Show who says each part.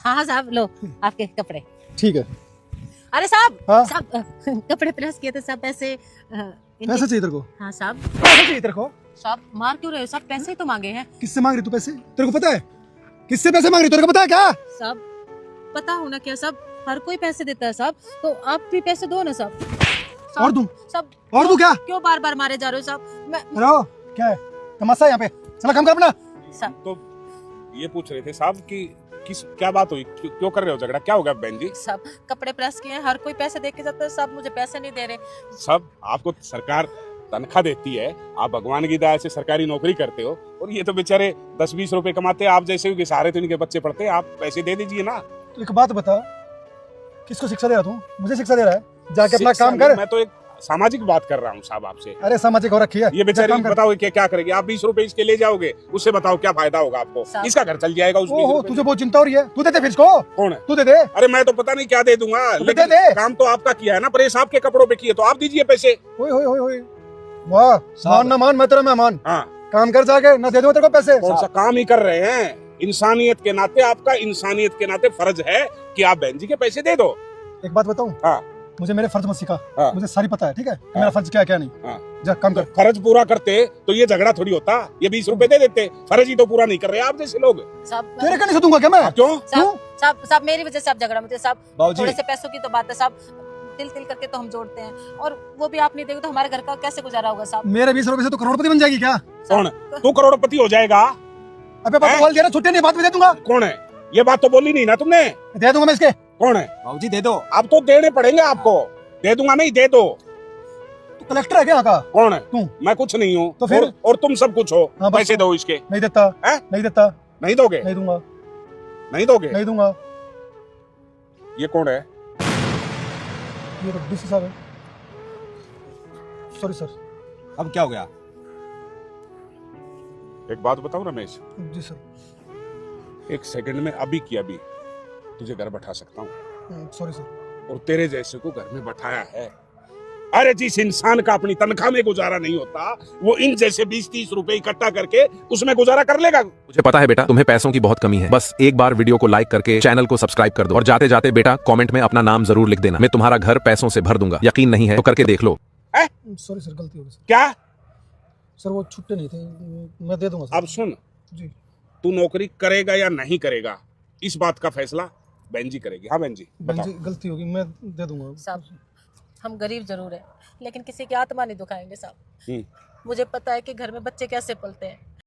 Speaker 1: हाँ हाँ साहब, लो आपके कपड़े।
Speaker 2: ठीक है।
Speaker 1: अरे साहब,
Speaker 2: हाँ?
Speaker 1: साहब कपड़े प्रेस किए थे साहब, पैसे
Speaker 2: पैसे चाहिए तेरे को?
Speaker 1: हाँ साहब।
Speaker 2: पैसे चाहिए तेरे को?
Speaker 1: साहब मार क्यों रहे हो साहब, पैसे ही तो मांगे हैं।
Speaker 2: किससे मांग रही तू पैसे? तेरे को पता है किससे पैसे मांग रही? तेरे को पता है क्या?
Speaker 1: साहब पता होना क्या साहब, हर कोई पैसे देता है साहब, तो आप भी पैसे दो ना साहब।
Speaker 2: और दूं?
Speaker 1: साहब
Speaker 2: और दूं क्या?
Speaker 1: क्यों बार बार मारे जा रहे हो साहब? मैं
Speaker 2: हेलो, क्या है तमाशा यहाँ पे? चला काम कर अपना।
Speaker 1: साहब
Speaker 3: तो ये पूछ रहे थे साहब कि क्या बात हुई, क्यों कर रहे हो झगड़ा, क्या हो गया बहन जी?
Speaker 1: साहब कपड़े प्रेस किए हैं, हर कोई पैसे दे के जाता है साहब, मुझे पैसे नहीं दे रहे।
Speaker 3: सब आपको सरकार तनख्वाह देती है, आप भगवान की दया से सरकारी नौकरी करते हो, और ये तो बेचारे 10-20 रुपए कमाते हैं, आप जैसे के सहारे तो इनके बच्चे पढ़ते हैं, आप पैसे दे दीजिए ना।
Speaker 2: तो एक बात बता, किसको शिक्षा दे रहा तू? मुझे शिक्षा दे रहा है? जाके अपना
Speaker 3: शिक्षा
Speaker 2: काम
Speaker 3: नहीं,
Speaker 2: कर।
Speaker 3: मैं तो एक सामाजिक बात कर रहा हूँ साहब आपसे।
Speaker 2: अरे सामाजिक हो रखी है।
Speaker 3: ये बेचारी
Speaker 2: काम कर।
Speaker 3: बताओ क्या करेगी? आप 20 रुपए इसके ले जाओगे, उससे बताओ क्या फायदा होगा आपको?
Speaker 1: साहब।
Speaker 3: इसका घर चल जाएगा उस 20
Speaker 2: ओहो,
Speaker 3: रुपए
Speaker 2: तुझे
Speaker 3: से।
Speaker 2: बहुत चिंता हो रही है। तू दे फिर इसको।
Speaker 3: कौन है?
Speaker 2: तू दे दे।
Speaker 3: अरे मैं तो पता नहीं क्या दे दूंगा,
Speaker 2: तो
Speaker 3: लेकिन
Speaker 2: दे दे।
Speaker 3: काम तो आपका किया है ना, प्रेस आपके कपड़ों पे किए, तो आप दीजिए पैसे।
Speaker 2: ओए होए होए होए, वाह, मान ना मान, मैं तेरा मेहमान।
Speaker 3: हाँ,
Speaker 2: काम कर जाके, ना दे दूं तेरे को पैसे।
Speaker 3: कौन सा काम ही कर रहे हैं? इंसानियत के नाते, आपका इंसानियत के नाते फर्ज है कि आप बहन जी के पैसे दे दो।
Speaker 2: एक बात बताऊं?
Speaker 3: हाँ।
Speaker 2: मुझे मेरे फर्ज मत सिखा।
Speaker 3: हाँ।
Speaker 2: मुझे सारी पता है, ठीक है कि मेरा फर्ज क्या है क्या नहीं।
Speaker 3: हाँ।
Speaker 2: जा काम कर।
Speaker 3: फर्ज पूरा करते तो ये झगड़ा थोड़ी होता, ये 20 रुपए दे देते। फर्ज ही तो पूरा नहीं कर रहे आप जैसे लोग।
Speaker 1: साहब
Speaker 2: तेरे कहने से दूंगा क्या मैं?
Speaker 3: आप क्यों?
Speaker 1: साहब मेरी वजह से आप झगड़ा मत, साहब
Speaker 3: बाबूजी।
Speaker 1: थोड़े से पैसों की तो बात है साहब, तिल तिल करके तो हम जोड़ते हैं, और वो भी आप नहीं देंगे तो हमारे घर का कैसे गुजारा होगा साहब?
Speaker 2: मेरे 20 रुपए से तो करोड़पति बन जाएगी क्या?
Speaker 3: कौन? तू करोड़पति हो जाएगा?
Speaker 2: अबे बात बोल दिया ना, छुट्टी नहीं, बात भी दे दूंगा।
Speaker 3: कौन है? ये बात तो बोली नहीं ना तुमने।
Speaker 2: दे दूंगा मैं इसके।
Speaker 3: कौन है?
Speaker 4: बाबूजी दे दो।
Speaker 3: अब तो देने पड़ेंगे आपको। दे दूंगा नहीं, दे दो।
Speaker 2: तू कलेक्टर है क्या यहाँ का?
Speaker 3: कौन है?
Speaker 2: तू।
Speaker 3: मैं कुछ नहीं हूँ।
Speaker 2: तो फिर?
Speaker 3: और तुम सब कुछ हो।
Speaker 2: हाँ, बस
Speaker 3: पैसे
Speaker 2: तो।
Speaker 3: दो इसके।
Speaker 2: नहीं देता।
Speaker 3: हैं?
Speaker 2: नहीं देता।
Speaker 3: नहीं दोगे?
Speaker 2: नहीं दूंगा।
Speaker 3: नहीं दोगे?
Speaker 2: नहीं दूंगा।
Speaker 3: ये कौन है?
Speaker 2: ये तो डीसी साहब है। Sorry sir.
Speaker 4: अब क्या हो गया?
Speaker 3: एक बात बताऊं रमेश,
Speaker 2: जी सर।
Speaker 3: 1 सेकंड में अभी की अभी तुझे घर बैठा सकता हूँ,
Speaker 2: सॉरी सर।
Speaker 3: और तेरे जैसे को घर में बैठाया है। अरे जिस इंसान का अपनी तनख्वाह में गुजारा नहीं होता, वो इन जैसे 20-30 रुपए इकट्ठा करके उसमें गुजारा कर लेगा।
Speaker 5: मुझे पता है बेटा, तुम्हें पैसों की बहुत कमी है। बस एक बार वीडियो को लाइक करके चैनल को सब्सक्राइब कर दो, और जाते जाते बेटा कमेंट में अपना नाम जरूर लिख देना। मैं तुम्हारा घर पैसों से भर दूंगा। यकीन नहीं है तो करके देख लो।
Speaker 2: सॉरी सर, गलती हो गई सर।
Speaker 3: क्या?
Speaker 2: सर वो छुट्टे नहीं थे, मैं दे दूंगा सर।
Speaker 3: अब सुन,
Speaker 2: जी।
Speaker 3: तू नौकरी करेगा या नहीं करेगा, इस बात का फैसला बहन जी करेगी। हाँ बहन जी
Speaker 2: बहन
Speaker 3: बताओ।
Speaker 2: जी गलती होगी, मैं दे दूंगा।
Speaker 1: साहब हम गरीब जरूर है, लेकिन किसी की आत्मा नहीं दुखाएंगे साहब।
Speaker 3: हम्म।
Speaker 1: मुझे पता है कि घर में बच्चे कैसे पलते हैं,